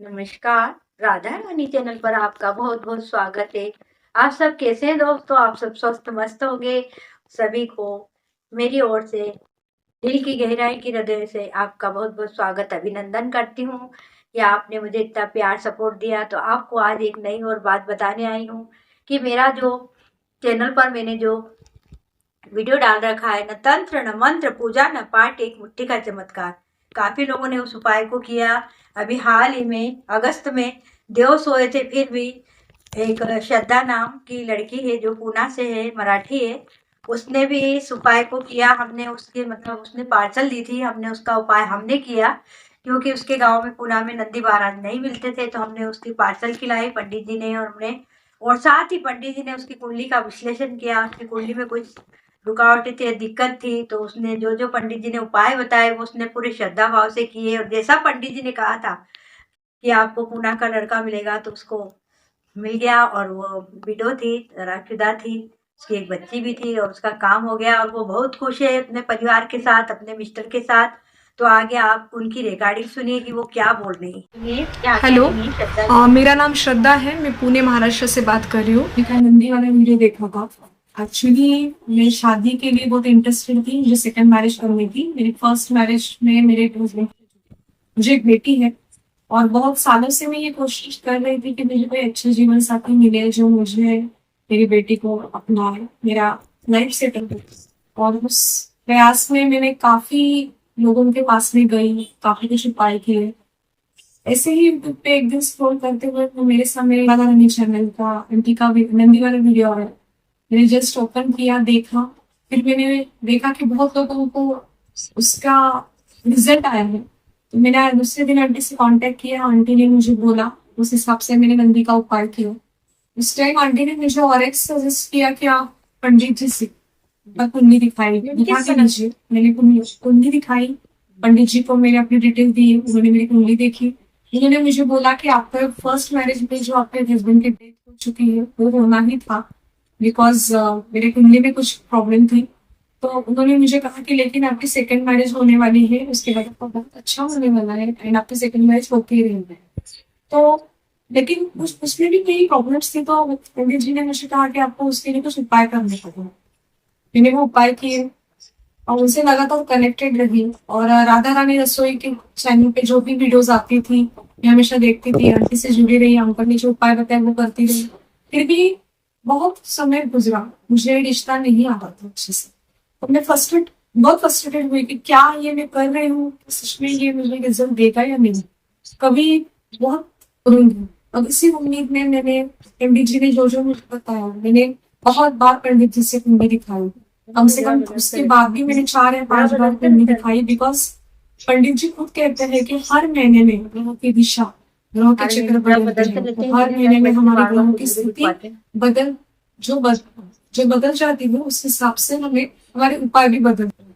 नमस्कार, राधा रानी चैनल पर आपका बहुत-बहुत स्वागत है। आप सब कैसे हैं दोस्तों? आप सब स्वस्थ मस्त होंगे। सभी को मेरी ओर से दिल की गहराई की हृदय से आपका बहुत-बहुत स्वागत अभिनंदन करती हूँ कि आपने मुझे इतना प्यार सपोर्ट दिया। तो आपको आज एक नई और बात बताने आई हूँ कि मेरा जो चैनल पर मैंने जो वीडियो डाल रखा है, न तंत्र न मंत्र पूजा न पाठ, एक मुट्ठी का चमत्कार। काफी लोगों ने उस उपाय को किया। अभी हाल ही में अगस्त में देव सोए थे, फिर भी एक श्रद्धा नाम की लड़की है जो पूना से है, मराठी है। उसने भी इस उपाय को किया। हमने उसके मतलब उसने पार्सल दी थी, हमने उसका उपाय हमने किया क्योंकि उसके गांव में पूना में नंदी महाराज नहीं मिलते थे, तो हमने उसकी पार्सल खिलाई पंडित जी ने और हमने, और साथ ही पंडित जी ने उसकी कुंडली का विश्लेषण किया। उसकी कुंडली में कुछ रुकावटें थी, दिक्कत थी, तो उसने जो जो पंडित जी ने उपाय बताए वो उसने पूरे श्रद्धा भाव से किए। और जैसा पंडित जी ने कहा था कि आपको पूना का लड़का मिलेगा, तो उसको मिल गया। और वो विडो थी, राखीदार थी, उसकी एक बच्ची भी थी और उसका काम हो गया और वो बहुत खुश है अपने परिवार के साथ, अपने मिस्टर के साथ। तो आगे आप उनकी रिकॉर्डिंग सुनिए कि वो क्या बोल रही है। हेलो। मेरा नाम श्रद्धा है। मैं पुणे महाराष्ट्र से बात कर रही हूँ। मैंने नंदी वाला वीडियो देखा था। एक्चुअली मैं शादी के लिए बहुत इंटरेस्टेड थी। मुझे सेकंड मैरिज करनी थी। मेरी फर्स्ट मैरिज में मुझे एक बेटी है और बहुत सालों से मैं ये कोशिश कर रही थी कि मुझे कोई अच्छा जीवन साथी मिले जो मुझे, मेरी बेटी को अपना मेरा लाइफ सेटल हो। और उस प्रयास में मैंने काफी लोगों के पास में गई, काफी कुछ उपाय किए। ऐसे ही यूट्यूब पे एक दिन स्क्रॉल करते हुए तो मेरे सामने राधा रानी चैनल का आंटी का नंदी वाला वीडियो आया। मैंने जस्ट ओपन किया, देखा। फिर मैंने देखा कि बहुत लोगों को उसका रिजल्ट आया है। तो मैंने दूसरे दिन आंटी से कांटेक्ट किया। आंटी ने मुझे बोला, उस हिसाब से मैंने नंदी का उपाय किया। उस टाइम आंटी ने मुझे और एक सजेस्ट किया कि आप पंडित जी से कुंडली दिखाई, दिखा के लीजिए। मैंने कुंडली दिखाई, पंडित जी को मैंने अपनी डिटेल दी, उन्होंने मेरी कुंडली देखी। उन्होंने मुझे बोला कि आपका फर्स्ट मैरिज में जो आपके हस्बैंड की डेथ हो चुकी है वो होना ही था, बिकॉज मेरे कुंडली में कुछ प्रॉब्लम थी। तो उन्होंने मुझे कहा कि लेकिन आपकी सेकंड मैरिज होने वाली है, उसके बाद आपका बहुत अच्छा होने वाला है एंड आपकी सेकंड मैरिज होती ही रहेगी। तो लेकिन उसमें भी कई प्रॉब्लम्स थी। तो पंडित जी ने मुझे कहा कि आपको उसके लिए कुछ उपाय करने पड़ेगा। मैंने वो उपाय किए और उनसे लगातार कनेक्टेड रही। और राधा रानी रसोई के चैनल पे जो भी वीडियोस आती थी मैं हमेशा देखती थी, आंटी से जुड़ी रही, अंकल ने जो उपाय बताए वो करती रही। फिर भी बहुत समय गुजरा, मुझे रिश्ता नहीं आता था अच्छे से। तो मैं बहुत फ्रस्ट्रेटेड हुई कि क्या ये मैं कर रही हूँ, सच में ये मुझे रिजल्ट देगा या नहीं। कभी बहुत रोई। अब इसी उम्मीद में मैंने, पंडित जी ने जो जो मुझे बताया, मैंने बहुत बार पंडित जी से कुंडली दिखाई। कम से कम उसके बाद भी मैंने 4 या 5 बार कुंडली दिखाई, बिकॉज पंडित जी खुद कहते हैं कि हर महीने में ग्रहों की दिशा, ग्रहों के चक्र बदलते हैं। तो हर महीने में हमारे ग्रहों की स्थिति बदल जो बद, जो बदल जाती है उस हिसाब से हमें हमारे उपाय भी बदलते हैं।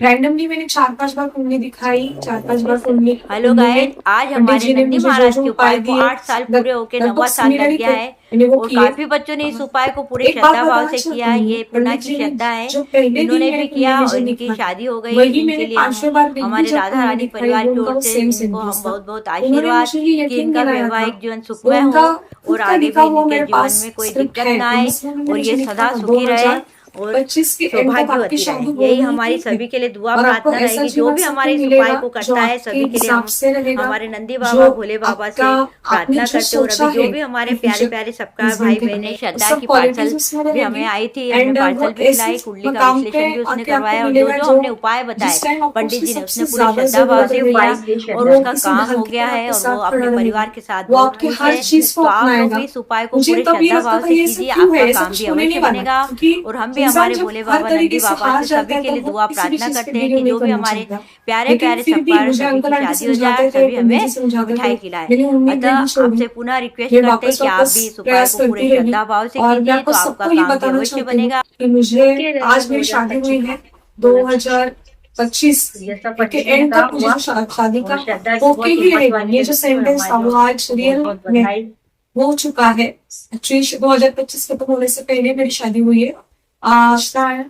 रैंडमली मैंने 4-5 बार कुंडली दिखाई, 4-5 बार कुंडली हेलो गाइस, आज पंडित हमारे जी ने नंदी मुझे जो महाराज जो के उपाय उपाय को दिए 8 साल पूरे होके लगभग 9वां साल सिमिलर लग ही गया थे, है। मैंने वो और किए। काफी बच्चों ने इस उपाय को पूरे एक बात श्रद्धा भाव बताना से किया चाहती है। हूँ, ये पूना पंडित की जी ने श्रद्धा है, जो पहले दिन इन्होंने मेरे भी कुंडली किया में और जो इनकी लिखा शादी हो गई। वही इनके मैंने लिए हम 5वें बार दिन भी हमारे जब राधा कुंडली रानी दिखाई परिवार वो की उनका ओर वो से सेम इनको सेंटेंस हम था। बहुत बहुत उन्होंने आशीर्वाद मुझे ये कि यकीन इनका दिलाया था। वैवाहिक जीवन तो सुखमय हो उनका और खुद का आगे लिखा भी हुआ इनके मेरे जीवन पास में कोई स्क्रिप्ट दिक्कत है, ना आए उसमें और मुझे ये लिखा सदा था सुखी रहे और 2025 के एंड तक आपकी सौभाग्यवती रहे। शादी यही होनी हमारी ही है सभी के लिए दुआ और आपको प्रार्थना ऐसा रहेगी। जो जीवन भी साथी हमारे इस उपाय मिलेगा को जो करता है आपके सभी के लिए हिसाब हम से रहेगा, हमारे नंदी जो बाबा भोले बाबा आपका से आपने प्रार्थना जो करते। और सोचा अभी जो है भी हमारे अपने प्यारे फ्यूचर प्यारे सबका हस्बैंड भाई के बहन लिए ने वो श्रद्धा सब की क्वालिटीज पार्सल उसमें भी हमें रहेगी। आई थी, हमने एंड वो पार्सल भी ऐसे खिलाई, कुंडली का मकाम पे विश्लेषण भी उसने आके आपको करवाया और जो मिलेगा जो जो हमने उपाय बताए जिस टाइम आपको पंडित उसकी जी ने उसने सबसे पूरे ज्यादा श्रद्धा भाव जरूरत से रहेगी, किया और वो उसका किसी काम हो हल्के गया में है आपके और वो साथ अपने खड़ा रहेगा, परिवार के साथ वो बहुत आपकी खुश हर है। चीज को तो आप लोग भी अपनाएगा। इस उपाय को मुझे पूरे तब ये श्रद्धा लगता भाव था से ये सब कीजिए, क्यों है, आपका ऐसा काम कुछ भी होने अवश्य नहीं वाला, बनेगा। क्योंकि और हम भी इंसान हमारे जब भोले हर बाबा नंदी तरीके से बाबा हार से जाता सभी है के लिए तब वो दुआ किसी भी प्रार्थना चीज पे करते हैं बिलीव कि नहीं जो भी करना हमारे चाहता। प्यारे लेकिन प्यारे फिर सब भी पर मुझे सभी अंकल की आंटी शादी हो जाए, समझाते थे, सभी पंडित जी हमें समझाते थे, मिठाई खिलाए। मैंने उम्मीद अतः नहीं छोड़ी। आपसे पुनः रिक्वेस्ट मैं करते हैं वापस कि आप वापस भी इस उपाय प्रयास को पूरे करती रही। श्रद्धा भाव से और मैं कीजिए, आपको तो आपका सबको ये काम भी बताना अवश्य चाहती हूँ बनेगा। कि मुझे आज मेरी शादी हुई है 2025 जैसा के पंडित जी ने एंड कहा तक मुझे हुआ जो शादी का और श्रद्धा की होके बहुत ही हिम्मत रहेगा। वाली ये जो लड़की और सेंटेंस था हमारी वो ओर आज से बहुत रियल बहुत में बधाई। हो चुका है। एक्चुअली 2025 खत्म होने से पहले मेरी शादी हुई है। आशा है।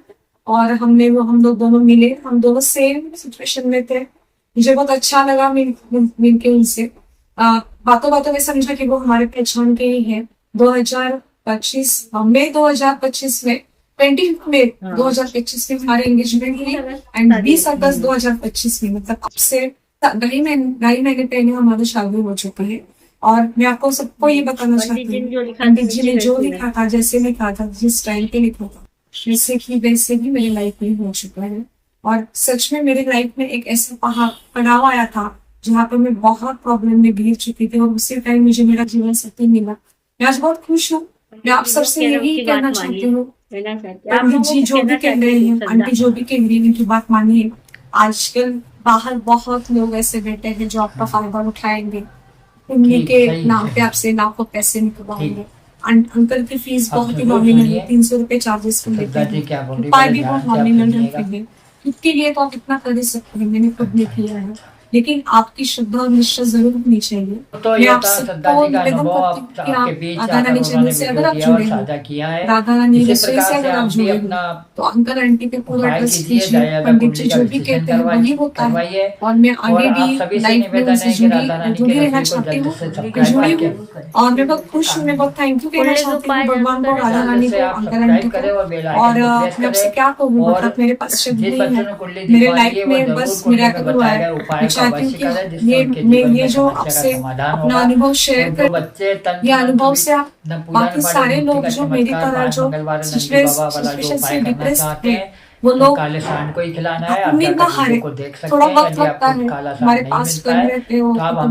और हम लोग दोनों मिले, हम दोनों सेम सिचुएशन में थे। मुझे बहुत अच्छा लगा मिल मिलके उनसे। बातों बातों में समझा कि वो हमारे पहचान के ही है। 2025 मई 2025 में 20 मई 2025 में हमारे एंगेजमेंट हुई एंड 20 अगस्त 2025 में, मतलब अब से ढाई महीने पहले हमारी शादी हो चुकी है। और मैं आपको सबको ये बताना चाहती हूँ, पंडित जी ने जो लिखा था, जैसे लिखा था, जिस टाइम पे लिखा था, वैसे ही मेरी लाइफ में हो चुका है। और सच में मेरी लाइफ में एक ऐसा पड़ाव आया था जहाँ पर मैं बहुत प्रॉब्लम में घिर चुकी थी, और उसी टाइम मुझे मेरा जीवन साथी मिला। मैं आज बहुत खुश हूँ। मैं आप सबसे यही कहना चाहती हूँ, पंडित जी जो भी कह रहे हैं, आंटी जो भी कह रही है, उनकी बात मानिए। आजकल बाहर बहुत लोग ऐसे बैठे हैं जो आपका फायदा उठाएंगे, उन्हीं के नाम पे आपसे लाखों पैसे निकलवाएंगे। अंकल की फीस बहुत ही नॉमिनल है, 300 रुपए चार्जेस को लेते हैं, उपाय भी बहुत नॉमिनल रखते हैं। खुद के लिए तो आप इतना कर ही सकते हैं, मैंने खुद नहीं किया है, लेकिन आपकी श्रद्धा और निष्ठा जरूर होनी चाहिए। तो मैं आप सबको निवेदन करती हूँ कि आप राधा रानी चैनल से अगर आप जुड़े हो, राधा रानी रसोई से अगर आप जुड़े हो, तो अंकल आंटी पे पूरा ट्रस्ट कीजिए। पंडित जी जो भी कहते हैं वही होता है, और मैं आगे भी लाइफ में उनसे जुड़ी रहना चाहती हूँ, जुड़ी हूँ। और मैं बहुत खुश हूँ, मैं बहुत थैंक यू कहना चाहती हूँ भगवान को, राधा रानी को, अंकल आंटी को। और मैं आपसे क्या कहूँ, मतलब मेरे पास शब्द नहीं है। मेरे लाइफ में बस मेरा गुरु है। मैं चाहती हूँ कि ये जो आपसे अपना अनुभव शेयर कर, ये अनुभव से आप बाकी सारे लोग जो मेरी तरह जो सिचुएशन से डिप्रेस है, वो लोग उम्मीद ना हारे। थोड़ा वक्त लगता है, हमारे पास कर रहते हो तो आप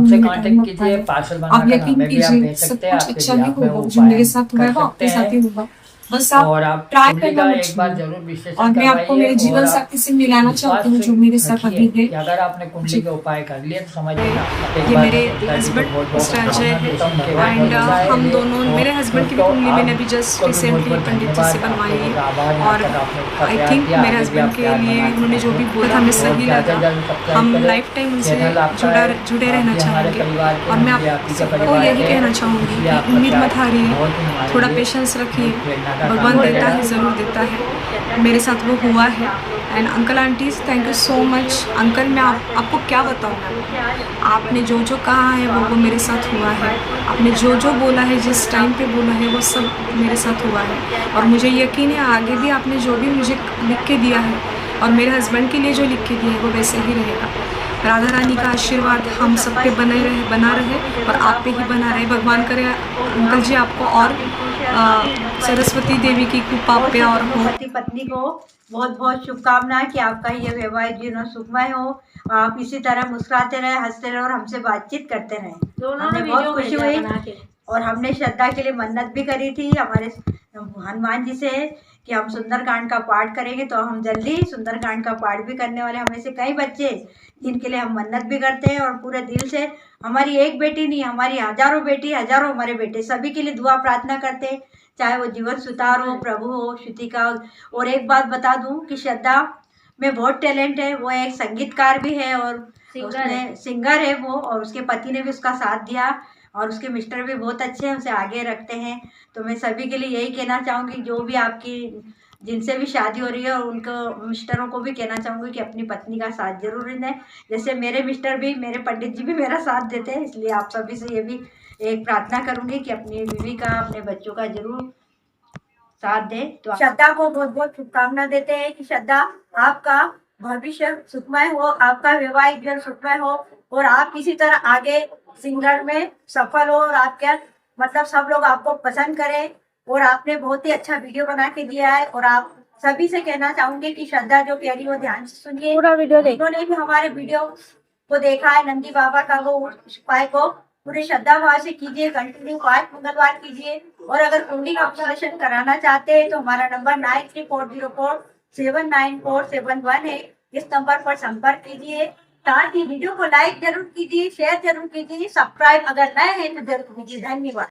यकीन कीजिए सब कुछ अच्छा ही होगा। जो मेरे साथ हुआ है वो आपके साथ ही होगा, बस आप ट्राई करना मत छोड़िए। और मैं आपको मेरे जीवन साथी से मिलाना चाहती हूँ जो मेरे साथ अभी है। अगर आपने कुंडली का उपाय कर लिया तो समझ ये मेरे हस्बैंड मिस्टर अजय है, एंड हम दोनों, मेरे हस्बैंड की भी कुंडली मैंने अभी जस्ट रिसेंटली पंडित जी से बनवाई है। और आई थिंक मेरे हस्बैंड के लिए उन्होंने जो भी बोला हमें सही लगा। हम लाइफ टाइम उनसे जुड़े रहना चाहेंगे। और मैं आप सबको यही कहना चाहूँगी कि उम्मीद मत हारिए, थोड़ा पेशेंस रखिए, भगवान देता है, ज़रूर देता है। मेरे साथ वो हुआ है। And uncle aunties, thank you so much. Uncle मैं आपको क्या बताऊँ, आपने जो जो कहा है वो मेरे साथ हुआ है। आपने जो जो बोला है, जिस टाइम पे बोला है, वो सब मेरे साथ हुआ है। और मुझे यकीन है आगे भी आपने जो भी मुझे लिख के दिया है, और मेरे हस्बैंड के लिए जो लिख के दिया है, वो वैसे ही रहेगा। राधा रानी का आशीर्वाद हम सब पे बना रहे और आप पे ही बना रहे। भगवान करे अंकल जी आपको और सरस्वती देवी की कृपा प्यार हो। पति पत्नी को बहुत बहुत शुभकामनाएं कि आपका ये वैवाहिक जीवन सुखमय हो। आप इसी तरह मुस्कुराते रहे, हंसते रहे और हमसे बातचीत करते रहे। हमें बहुत खुशी हुई। और हमने श्रद्धा के लिए मन्नत भी करी थी हमारे हनुमान जी से कि हम सुंदरकांड का पाठ करेंगे, तो हम जल्दी सुंदरकांड का पाठ भी करने वाले। हमें से कई बच्चे जिनके लिए हम मन्नत भी करते हैं और पूरे दिल से, हमारी एक बेटी नहीं, हमारी हजारों बेटी, हजारों हमारे बेटे, सभी के लिए दुआ प्रार्थना करते हैं, चाहे वो जीवन सुतार हो, प्रभु हो, श्रुतिका। और एक बात बता दूं कि श्रद्धा में बहुत टैलेंट है, वो एक संगीतकार भी है और सिंगर है वो, और उसके पति ने भी उसका साथ दिया और उसके मिस्टर भी बहुत अच्छे हैं, उसे आगे रखते हैं। तो मैं सभी के लिए यही कहना चाहूँगी, जो भी आपकी जिनसे भी शादी हो रही है, और उनको मिस्टरों को भी कहना चाहूँगी कि अपनी पत्नी का साथ जरूर दें। जैसे मेरे मिस्टर भी, मेरे पंडित जी भी मेरा साथ देते हैं, इसलिए आप सभी से ये भी एक प्रार्थना करूँगी कि अपनी बीवी का, अपने बच्चों का जरूर साथ दे। तो श्रद्धा को बहुत बहुत शुभकामना देते हैं कि श्रद्धा आपका भविष्य सुखमय हो, आपका वैवाहिक जीवन सुखमय हो, और आप किसी तरह आगे सिंगर में सफल हो, और आपके मतलब सब लोग आपको पसंद करें। और आपने बहुत ही अच्छा वीडियो बना के दिया है, और आप सभी से कहना चाहूंगी कि श्रद्धा जो कह रही है वो ध्यान से सुनिए। पूरा वीडियो उन्होंने भी हमारे वीडियो को देखा है, नंदी बाबा का वो उपाय को पूरे श्रद्धा भाव से कीजिए, कंटिन्यू 5 मंगलवार कीजिए। और अगर कुंडली का ऑपरेशन कराना चाहते हैं तो हमारा नंबर 9340479471 है, इस नंबर पर संपर्क कीजिए। साथ ही वीडियो को लाइक जरूर कीजिए, शेयर जरूर कीजिए, सब्सक्राइब अगर नए हैं तो जरूर कीजिए। धन्यवाद।